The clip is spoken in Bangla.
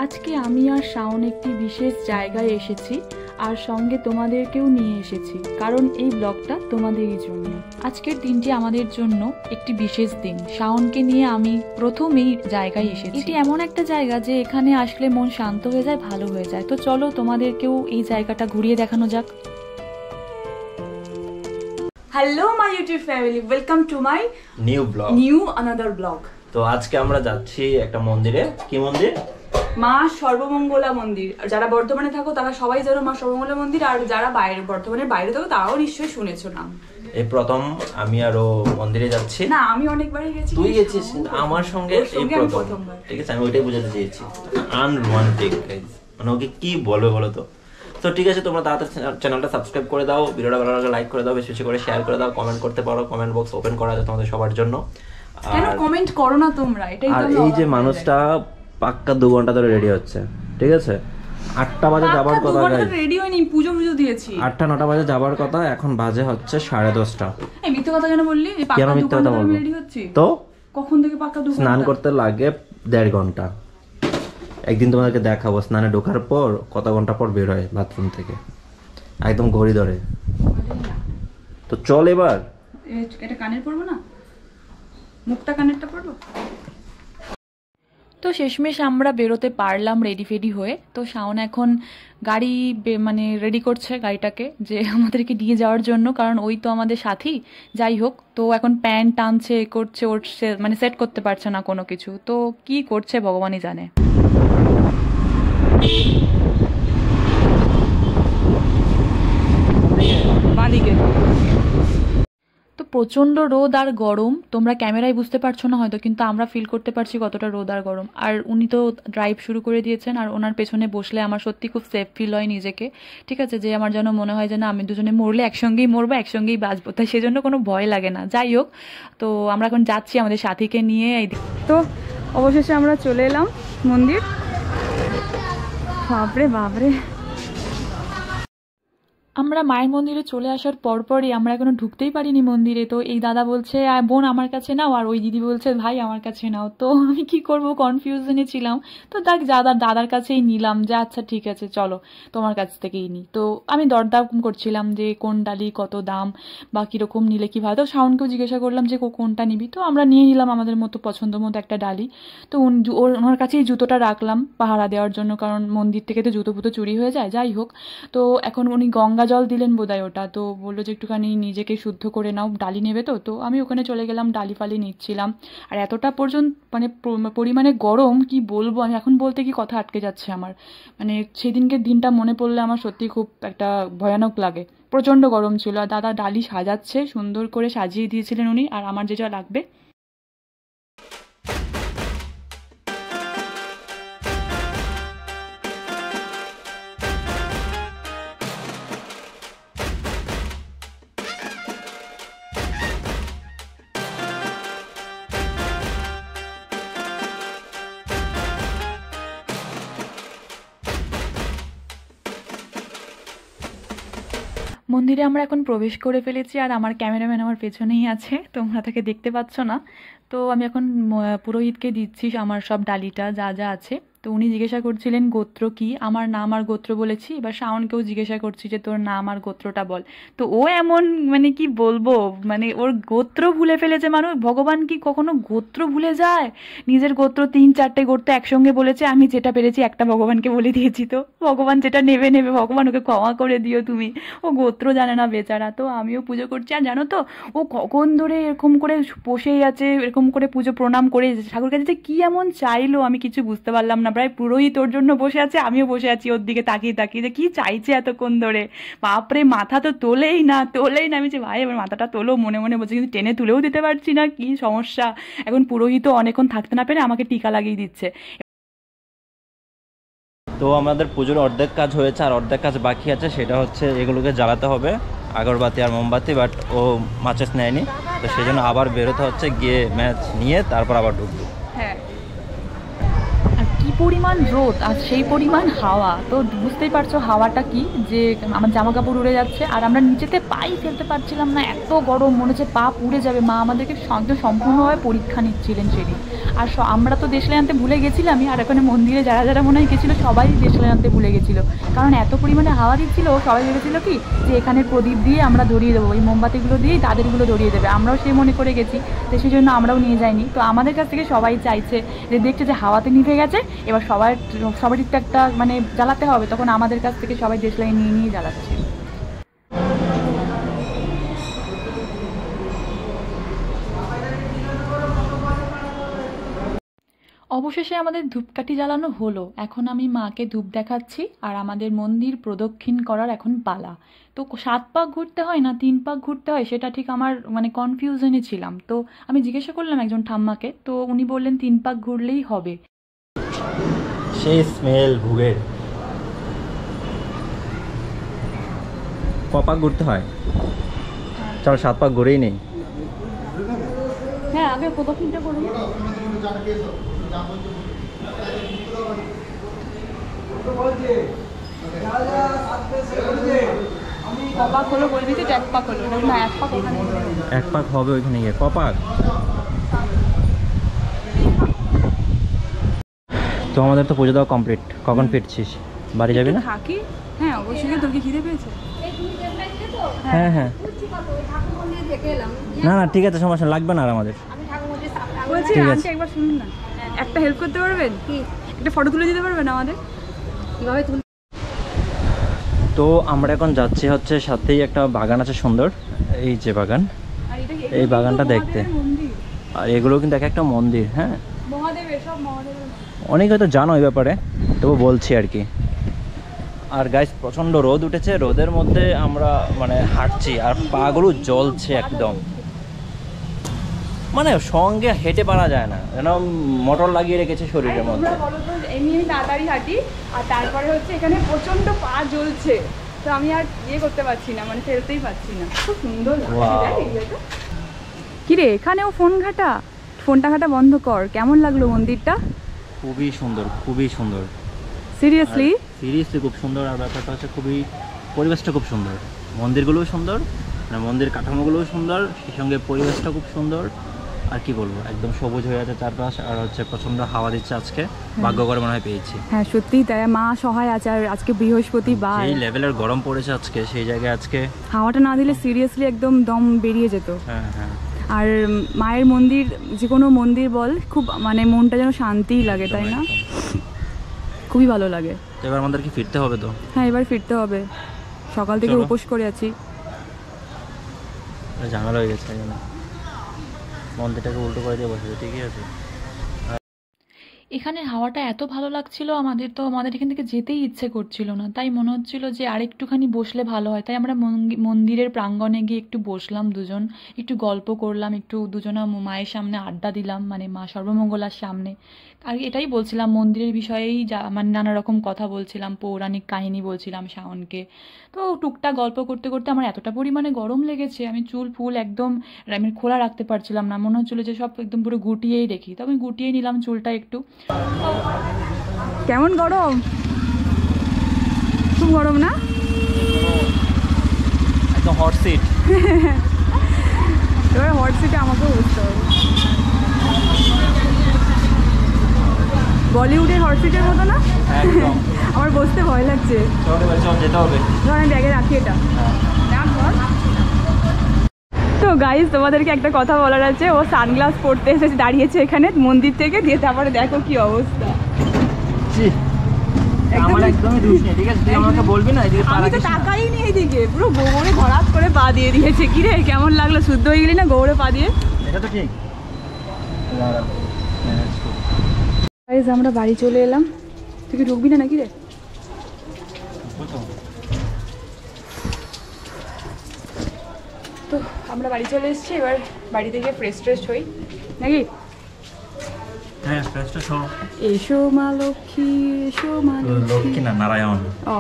আজকে আমি আর শাওন একটি বিশেষ জায়গায় এসেছি আর সঙ্গে তোমাদেরকেও নিয়ে এসেছি, কারণ এই ব্লগটা তোমাদেরই জন্য। আজকের দিনটি আমাদের জন্য একটি বিশেষ দিন। শাওনকে নিয়ে আমি প্রথম এই জায়গায় এসেছি। এটি এমন একটা জায়গা যে এখানে আসলে মন শান্ত হয়ে যায়, ভালো হয়ে যায়। তো চলো তোমাদেরকেও এই জায়গাটা ঘুরিয়ে দেখানো যাক। Hello my YouTube family, welcome to my new another blog. তো আজকে আমরা যাচ্ছি একটা মন্দিরে। কি মন্দির? মা সর্বমঙ্গলা মন্দির। যারা বর্ধমানে থাকো তারা সবাই জানো মা সর্বমঙ্গলা মন্দির, আর যারা বাইরে বর্ধমানের বাইরে থাকো তারাও নিশ্চয়ই শুনেছো নাম। এই প্রথম আমি আরো মন্দিরে যাচ্ছি। না, আমি অনেকবারই গেছি। তুই গেছিস আমার সঙ্গে এই প্রথমবার। ঠিক আছে, আমি ওইটাই বোঝাতে চেয়েছি। আনরোমান্টিক গাইস, মানে ওকে কি বলবে বলো তো। তো ঠিক আছে, তোমরা তাড়াতাড়ি চ্যানেলটা সাবস্ক্রাইব করে দাও, ভিডিওটা ভালো লাগলে লাইক করে দাও, বেশি বেশি করে শেয়ার করে দাও, কমেন্ট করতে পারো, কমেন্ট বক্স ওপেন করা আছে তোমাদের সবার জন্য। কেন কমেন্ট করো না তোমরা? এটাই তো। আর এই যে মানুষটা পাক্কা 2 ঘন্টা ধরে রেডি হচ্ছে, ঠিক আছে? 8টা বাজে যাবার কথা, রেডি হয়নি, পুজো দিয়েছি। 8টা 9টা বাজে যাবার কথা, এখন বাজে হচ্ছে 10:30টা। এই মিথ্যা কথা কেন বললি? এই পাক্কা 2 ঘন্টা ধরে রেডি হচ্ছি। তো কখন থেকে পাক্কা 2 ঘন্টা? স্নান করতে লাগে 1.5 ঘন্টা। একদিন তোমাদেরকে দেখাবো স্নানে ঢোকার পর কত ঘন্টা পর বের হয় বাথরুম থেকে, একদম ঘড়ি ধরে। তো চল এবার। এটা কানের পরবো না, মুক্তা কানেরটা পরবো। তো শেষমেশ আমরা বেরোতে পারলাম রেডি ফেডি হয়ে। তো শাওন এখন গাড়ি মানে রেডি করছে গাড়িটাকে, যে আমাদেরকে দিয়ে যাওয়ার জন্য, কারণ ওই তো আমাদের সাথী। যাই হোক, তো এখন প্যান্ট টানছে, করছে, ওর মানে সেট করতে পারছে না কোনো কিছু। তো কি করছে ভগবানই জানে। বাঁদিকে তো প্রচণ্ড রোদ আর গরম, তোমরা ক্যামেরায় বুঝতে পারছো না হয়তো, কিন্তু আমরা ফিল করতে পারছি কতটা রোদ আর গরম। আর উনি তো ড্রাইভ শুরু করে দিয়েছেন, আর ওনার পেছনে বসলে আমার সত্যি খুব সেফ ফিল হয় নিজেকে। ঠিক আছে, যে আমার যেন মনে হয় যে না, আমি দুজনে মরলে একসঙ্গেই মরবো, একসঙ্গেই বাঁচবো, তাই সেজন্য কোনো ভয় লাগে না। যাই হোক, তো আমরা এখন যাচ্ছি আমাদের সাথীকে নিয়ে। তো অবশেষে আমরা চলে এলাম মন্দির। বাপরে বাপরে, আমরা মায়ের মন্দিরে চলে আসার পরপরই আমরা এখনো ঢুকতেই পারিনি মন্দিরে। তো এই দাদা বলছে বোন আমার কাছে নাও, আর ওই দিদি বলছে ভাই আমার কাছে নাও। তো আমি কি করব, কনফিউশনে ছিলাম। তো দেখ দাদার কাছেই নিলাম, যে আচ্ছা ঠিক আছে চলো তোমার কাছ থেকেই নিই। তো আমি দরদাম করছিলাম যে কোন ডালি কত দাম বা কীরকম নিলে কি ভালো। তো শাওনকেও জিজ্ঞাসা করলাম যে কোনটা নিবি। তো আমরা নিয়ে নিলাম আমাদের মতো পছন্দ মতো একটা ডালি। তো ওনার কাছেই জুতোটা রাখলাম পাহারা দেওয়ার জন্য, কারণ মন্দির থেকে তো জুতো পুতো চুরি হয়ে যায়। যাই হোক, তো এখন উনি গঙ্গা জল দিলেন বোধহয় ওটা। তো বললো যে একটুখানি নিজেকে শুদ্ধ করে নাও, ডালি নেবে। তো আমি ওখানে চলে গেলাম, ডালি ফালি নিচ্ছিলাম। আর এতটা পর্যন্ত মানে পরিমাণে গরম কি বলবো, আমি এখন বলতে কি কথা আটকে যাচ্ছে আমার। মানে সেদিনকে দিনটা মনে পড়লে আমার সত্যি খুব একটা ভয়ানক লাগে। প্রচণ্ড গরম ছিল। আর দাদা ডালি সাজাচ্ছে, সুন্দর করে সাজিয়ে দিয়েছিলেন উনি, আর আমার যেটা লাগবে। মন্দিরে আমরা এখন প্রবেশ করে ফেলেছি, আর আমার ক্যামেরাম্যান আমার পেছনেই আছে, তোমরা তাকে দেখতে পাচ্ছ না। তো আমি এখন পুরোহিতকে দিচ্ছি আমার সব ডালিটা যা যা আছে। তো উনি জিজ্ঞাসা করছিলেন গোত্র কি, আমার নাম আর গোত্র বলেছি। এবার শাওনকেও জিজ্ঞাসা করছি যে তোর নাম আর গোত্রটা বল। তো ও এমন মানে কি বলবো, মানে ওর গোত্র ভুলে ফেলেছে। মানুষ, ভগবান কি কখনো গোত্র ভুলে যায়? নিজের গোত্র 3-4টে গোত্র একসঙ্গে বলেছে, আমি যেটা পেরেছি একটা ভগবানকে বলে দিয়েছি। তো ভগবান যেটা নেবে নেবে, ভগবান ওকে ক্ষমা করে দিও তুমি। ও গোত্র জানে না বেচারা। তো আমিও পুজো করছি। আর জানো তো, ও কখন ধরে এরকম করে বসেই আছে, এরকম করে পুজো প্রণাম করে ঠাকুর কাছে যে কি এমন চাইলো আমি কিছু বুঝতে পারলাম না। প্রায় পুরোহিত ওর জন্য বসে আছে, আমিও বসে আছি ওর দিকে তাকিয়ে তাকিয়ে, যে কি চাইছে এতক্ষণ ধরে। বাপরে, মাথা তো তোলেই না। আমি যে ভাই এবার মাথাটা তোলো, মনে মনে বলছি, কিন্তু টেনে তুলেও দিতে পারছি না, কি সমস্যা। এখন পুরোহিতও অনেকক্ষণ থাকতে না পেরে আমাকে টিকা লাগিয়ে দিচ্ছে। তো আমাদের পুজোর অর্ধেক কাজ হয়েছে, আর অর্ধেক কাজ বাকি আছে। সেটা হচ্ছে এগুলোকে জ্বালাতে হবে, আগরবাতি আর মোমবাতি। বাট ও মাচেস নেয়নি, তো সেই জন্য আবার বেরোতে হচ্ছে, গিয়ে ম্যাচ নিয়ে তারপর আবার ঢুকবো। হ্যাঁ, আর কি পরিমাণ রোদ আর সেই পরিমাণ হাওয়া। তো বুঝতেই পারছো হাওয়াটা কি, যে আমার জামা কাপড় উড়ে যাচ্ছে, আর আমরা নিচেতে পাই ফেলতে পারছিলাম না, এত গরম, মনে হচ্ছে পা পুড়ে যাবে। মা আমাদেরকে সম্পূর্ণভাবে পরীক্ষা নিচ্ছিলেন সেদিন। আর আমরা তো দেশলাই আনতে ভুলে গেছিলামই, আর এখানে মন্দিরে যারা যারা মনে হয় গেছিলো সবাই দেশলাই আনতে ভুলে গেছিলো, কারণ এত পরিমাণে হাওয়া দিচ্ছিল। সবাই ভেবেছিল কি যে এখানে প্রদীপ দিয়ে আমরা ধরিয়ে দেবো, এই মোমবাতিগুলো দিয়েই তাদেরগুলো ধরিয়ে দেবে, আমরাও সেই মনে করে গেছি, তো সেই জন্য আমরাও নিয়ে যাইনি। তো আমাদের কাছ থেকে সবাই চাইছে যে দেখছে যে হাওয়াতে নিভে গেছে, এবার সবারই তো একটা মানে জ্বালাতে হবে, তখন আমাদের কাছ থেকে সবাই দেশলাই নিয়ে নিয়ে জ্বালাচ্ছে। অবশেষে আমাদের ধূপকাঠি জ্বালানো হলো, এখন আমি মাকে ধূপ দেখাচ্ছি, আর আমাদের মন্দির প্রদক্ষিণ করার এখন পালা। তো 7 পাক ঘুরতে হয় না 3 পাক ঘুরতে হয়, সেটা ঠিক আমার মানে কনফিউশনে ছিলাম। তো আমি জিজ্ঞাসা করলাম একজন ঠাম্মাকে, তো উনি বললেন 3 পাক ঘুরলেই হবে। সেই স্মেল ভুগের। ক পাক ঘুরতে হয়? চল 7 পাক ঘুরেই নেই। হ্যাঁ, আগে প্রদক্ষিণটা করুন। কপাক হলো বলবি তো, 1 পাক হলো না, 1 পাক ওখানে, 1 পাক হবে ওইখানে গিয়ে। কপাক? তো আমাদের তো পুজো দেওয়া কমপ্লিট, কখন ফিরছিস? বাড়ি যাবি না? থাকি। হ্যাঁ অবশ্যই। তোর কি খিদে পেয়েছে? হ্যাঁ হ্যাঁ, না না ঠিক আছে, সমস্যা লাগবে না আর আমাদের। বলছি আন্টি একবার শুনুন না, একটা হেল্প করতে পারবেন কি? একটা ফটো তুলে দিতে পারবেন আমাদের? কিভাবে তুল? তো আমরা এখন যাচ্ছি হচ্ছে, সাথেই একটা বাগান আছে সুন্দর, এই যে বাগান, এই বাগানটা দেখতে। আর এগুলো কিন্তু এক একটা মন্দির। হ্যাঁ, মহাদেবের, সব মহাদেবের। অনেক হয়তো জানো এই ব্যাপারে, তবু বলছি আর কি। আর গাইস প্রচণ্ড রোদ উঠেছে, রোদের মধ্যে আমরা মানে হাঁটছি আর পাগুলো জ্বলছে একদম, মানে সঙ্গে হেঁটে পারা যায় না, যেন মোটর লাগিয়ে রেখেছে শরীরের মধ্যে। এমনি আমি তাড়াতাড়ি হাঁটি, আর তারপরে হচ্ছে এখানে প্রচন্ড পা জ্বলছে, তো আমি আর ইয়ে করতে পারছি না, মানে ফেলতেই পারছি না। খুব সুন্দর লাগছে। কি রে, এখানেও ফোনটা ঘাটা বন্ধ কর। কেমন লাগলো মন্দিরটা? খুবই সুন্দর, খুবই সুন্দর। সিরিয়াসলি খুব সুন্দর। আর ব্যাপারটা হচ্ছে খুবই, পরিবেশটা খুব সুন্দর, মন্দিরগুলোও সুন্দর, মানে মন্দির কাঠামোগুলোও সুন্দর, সেই সঙ্গে পরিবেশটা খুব সুন্দর। আর কি বলবো, একদম সবুজ হয়ে আছে চারপাশ, আর হচ্ছে প্রচন্ড হাওয়া দিচ্ছে আজকে। ভাগ্য করে মনে হয় পেয়েছি। হ্যাঁ সত্যিই তাই, মা সহায় আছে। আর আজকে বৃহস্পতিবার, এই লেভেলের গরম পড়েছে আজকে, সেই জায়গায় আজকে হাওয়াটা না দিলে সিরিয়াসলি একদম দম বেরিয়ে যেত। হ্যাঁ হ্যাঁ। আর মায়ের মন্দির, যে কোনো মন্দির বল, খুব মানে মনটা যেন শান্তিই লাগে, তাই না? খুবই ভালো লাগে। এবার আমাদের কি ফিরতে হবে তো? হ্যাঁ এবার ফিরতে হবে, সকাল থেকে উপোস করে আছি। ঝামেলা হয়ে গেছে, মন্দিরটাকে উল্টো করে দিয়ে বসেছে, ঠিকই আছে। এখানে হাওয়াটা এত ভালো লাগছিল আমাদের, তো আমাদের এখান থেকে যেতেই ইচ্ছে করছিল না, তাই মনে হচ্ছিল যে আর একটুখানি বসলে ভালো হয়। তাই আমরা মন্দিরের প্রাঙ্গণে গিয়ে একটু বসলাম, দুজন একটু গল্প করলাম, একটু দুজনা মায়ের সামনে আড্ডা দিলাম, মানে মা সর্বমঙ্গলার সামনে। আর এটাই বলছিলাম মন্দিরের বিষয়েই, মানে নানা রকম কথা বলছিলাম, পৌরাণিক কাহিনী বলছিলাম শাওনকে। তো টুকটাক গল্প করতে করতে আমার এতটা পরিমাণে গরম লেগেছে, আমি চুল ফুল একদম আমি খোলা রাখতে পারছিলাম না, মনে হচ্ছিলো যে সব একদম পুরো গুটিয়েই রেখি। তো আমি গুটিয়ে নিলাম চুলটা একটু। কেমন গরম? খুব গরম না? একদম হট সিট। এবার হট সিটে আমাকেও বসতে হবে, বলিউডের হট সিটের মতো না? একদম। আমার বসতে ভয় লাগছে। চল যেতে হবে। ধর আমি ব্যাগে রাখি এটা। তো গাইজ তোমাদেরকে একটা কথা বলার আছে, ও সানগ্লাস পরতে এসেছে, দাঁড়িয়েছে এখানে মন্দির থেকে, দিয়ে তারপরে দেখো কি অবস্থা। একদমই দোষ নেই, ঠিক আছে? তুই আমাকে বলবি না এদিকে পা আমি তো রাখিস না। তাকাই নি এদিকে, পুরো গোবরে ভরাট করে পা দিয়ে দিয়েছে। কি রে কেমন লাগলো? শুদ্ধ হয়ে গেলি না গোবরে পা দিয়ে? এটা তো ঠিক। গাইজ আমরা বাড়ি চলে এলাম। তুই কি ঢুকবি না নাকি রে? তো আমরা বাড়ি চলে এসেছি, এবার বাড়ি থেকে ফ্রেশ ট্রেশ হই নাকি? হ্যাঁ ফ্রেশ ট্রেশ হও। এসো মা লক্ষ্মী, এসো মা লক্ষ্মী না, নারায়ণ। ও